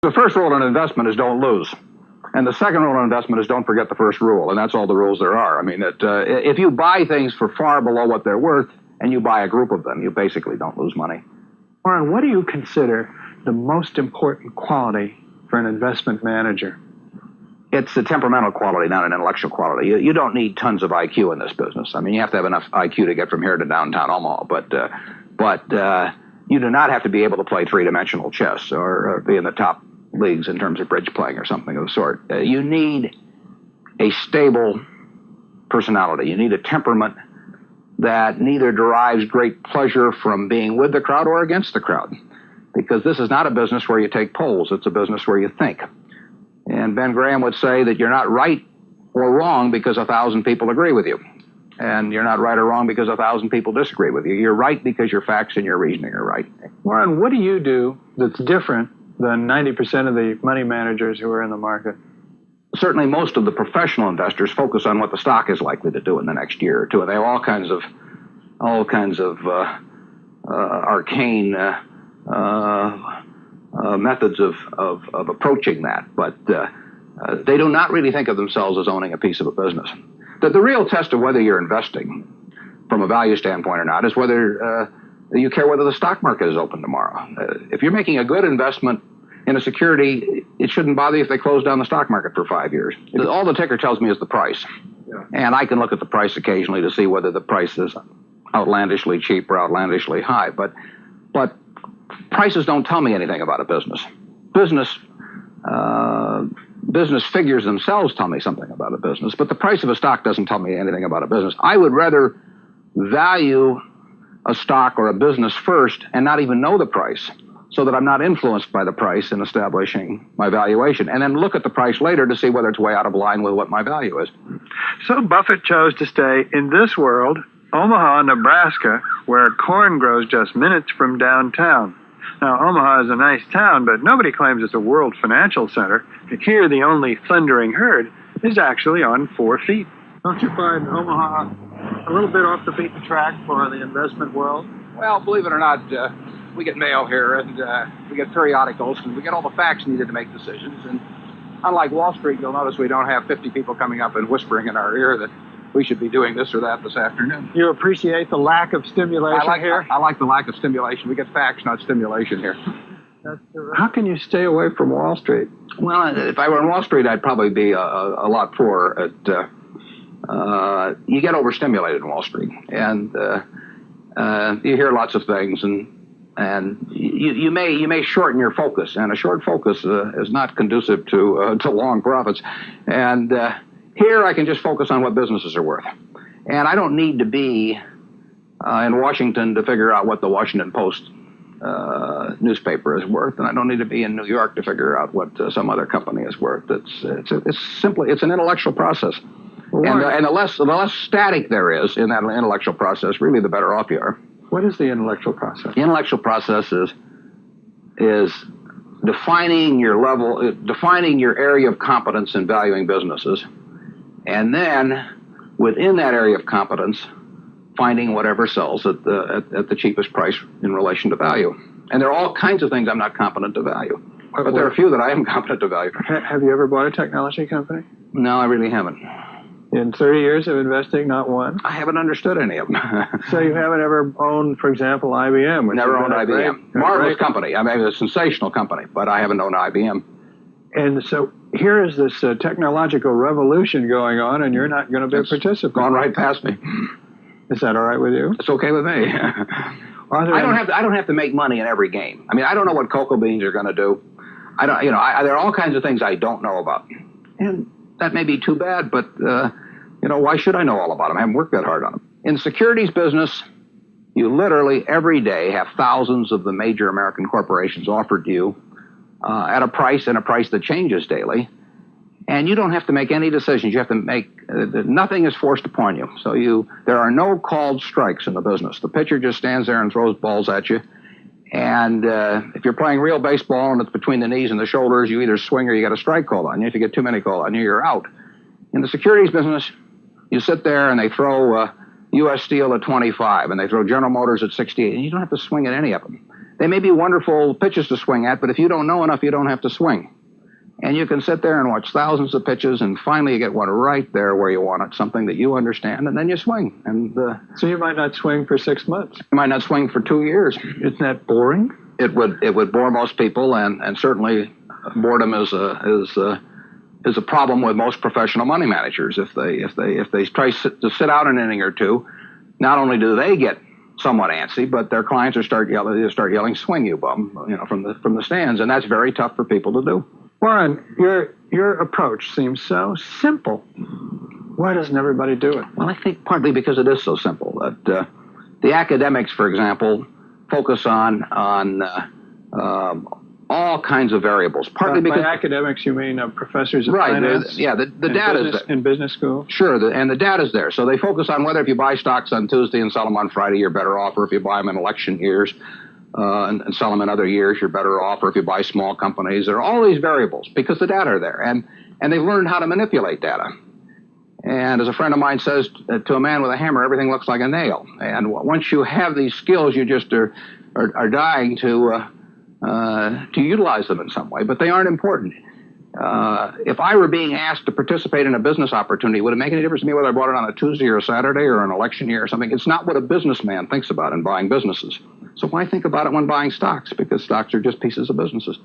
The first rule in investment is don't lose. And the second rule in investment is don't forget the first rule, and that's all the rules there are. I mean, if you buy things for far below what they're worth and you buy a group of them, you basically don't lose money. Warren, what do you consider the most important quality for an investment manager? It's a temperamental quality, not an intellectual quality. You don't need tons of IQ in this business. I mean, you have to have enough IQ to get from here to downtown Omaha, but you do not have to be able to play three-dimensional chess or be in the top leagues in terms of bridge playing or something of the sort. You need a stable personality. You need a temperament that neither derives great pleasure from being with the crowd or against the crowd. Because this is not a business where you take polls. It's a business where you think. And Ben Graham would say that you're not right or wrong because 1,000 people agree with you. And you're not right or wrong because 1,000 people disagree with you. You're right because your facts and your reasoning are right. Warren, what do you do that's different than 90% of the money managers who are in the market? Certainly most of the professional investors focus on what the stock is likely to do in the next year or two. And they have all kinds of arcane methods of approaching that. But they do not really think of themselves as owning a piece of a business. The real test of whether you're investing from a value standpoint or not is whether you care whether the stock market is open tomorrow. If you're making a good investment in a security, it shouldn't bother you if they close down the stock market for 5 years. All the ticker tells me is the price. Yeah. And I can look at the price occasionally to see whether the price is outlandishly cheap or outlandishly high. But prices don't tell me anything about a business. Business figures themselves tell me something about a business, but the price of a stock doesn't tell me anything about a business. I would rather value a stock or a business first and not even know the price, so that I'm not influenced by the price in establishing my valuation, and then look at the price later to see whether it's way out of line with what my value is. So Buffett chose to stay in this world, Omaha, Nebraska, where corn grows just minutes from downtown. Now, Omaha is a nice town, but nobody claims it's a world financial center. Here, the only thundering herd is actually on 4 feet. Don't you find Omaha a little bit off the beaten track for the investment world? Well, believe it or not, we get mail here, and we get periodicals, and we get all the facts needed to make decisions. And unlike Wall Street, you'll notice we don't have 50 people coming up and whispering in our ear that we should be doing this or that this afternoon. You appreciate the lack of stimulation here? I like the lack of stimulation. We get facts, not stimulation here. How can you stay away from Wall Street? Well, if I were on Wall Street, I'd probably be a lot poorer. You get overstimulated in Wall Street, and you hear lots of things, and you may shorten your focus, and a short focus is not conducive to long profits. And here I can just focus on what businesses are worth, and I don't need to be in Washington to figure out what the Washington Post newspaper is worth, and I don't need to be in New York to figure out what some other company is worth. It's simply an intellectual process. And the less static there is in that intellectual process, really the better off you are. What is the intellectual process? The intellectual process is defining your area of competence in valuing businesses, and then within that area of competence, finding whatever sells at the cheapest price in relation to value. And there are all kinds of things I'm not competent to value, but there are a few that I am competent to value. Have you ever bought a technology company? No, I really haven't. In 30 years of investing, not one? I haven't understood any of them. So you haven't ever owned, for example, IBM? Never owned IBM. Marvelous company. I mean, a sensational company, but I haven't owned IBM. And so here is this technological revolution going on, and you're not going to be a participant. Gone right past me. Is that all right with you? It's okay with me. I don't have to make money in every game. I mean, I don't know what cocoa beans are going to do. There are all kinds of things I don't know about, and that may be too bad. But why should I know all about them? I haven't worked that hard on them. In the securities business, you literally every day have thousands of the major American corporations offered to you at a price that changes daily. And you don't have to make any decisions. You have to nothing is forced upon you. So there are no called strikes in the business. The pitcher just stands there and throws balls at you. And if you're playing real baseball and it's between the knees and the shoulders, you either swing or you get a strike called on you. If you get too many called on you, you're out. In the securities business, you sit there and they throw U.S. Steel at 25 and they throw General Motors at 68, and you don't have to swing at any of them. They may be wonderful pitches to swing at, but if you don't know enough, you don't have to swing. And you can sit there and watch thousands of pitches, and finally you get one right there where you want it, something that you understand, and then you swing. And so you might not swing for 6 months. You might not swing for 2 years. Isn't that boring? It would bore most people, and certainly boredom is a problem with most professional money managers. If they try to sit out an inning or two, not only do they get somewhat antsy, but their clients start yelling, "Swing, you bum!" from the stands, and that's very tough for people to do. Warren, your approach seems so simple. Why doesn't everybody do it? Well, I think partly because it is so simple. That the academics, for example, focus on all kinds of variables. Partly because by academics you mean professors of right, finance. The data's there. In business school. Sure, and the data's there. So they focus on whether if you buy stocks on Tuesday and sell them on Friday, you're better off, or if you buy them in election years and sell them in other years, you're better off, or if you buy small companies. There are all these variables because the data are there, and they've learned how to manipulate data. And as a friend of mine says, to a man with a hammer, everything looks like a nail. And once you have these skills, you just are dying to utilize them in some way, but they aren't important. If I were being asked to participate in a business opportunity, would it make any difference to me whether I bought it on a Tuesday or a Saturday or an election year or something? It's not what a businessman thinks about in buying businesses. So why think about it when buying stocks? Because stocks are just pieces of businesses.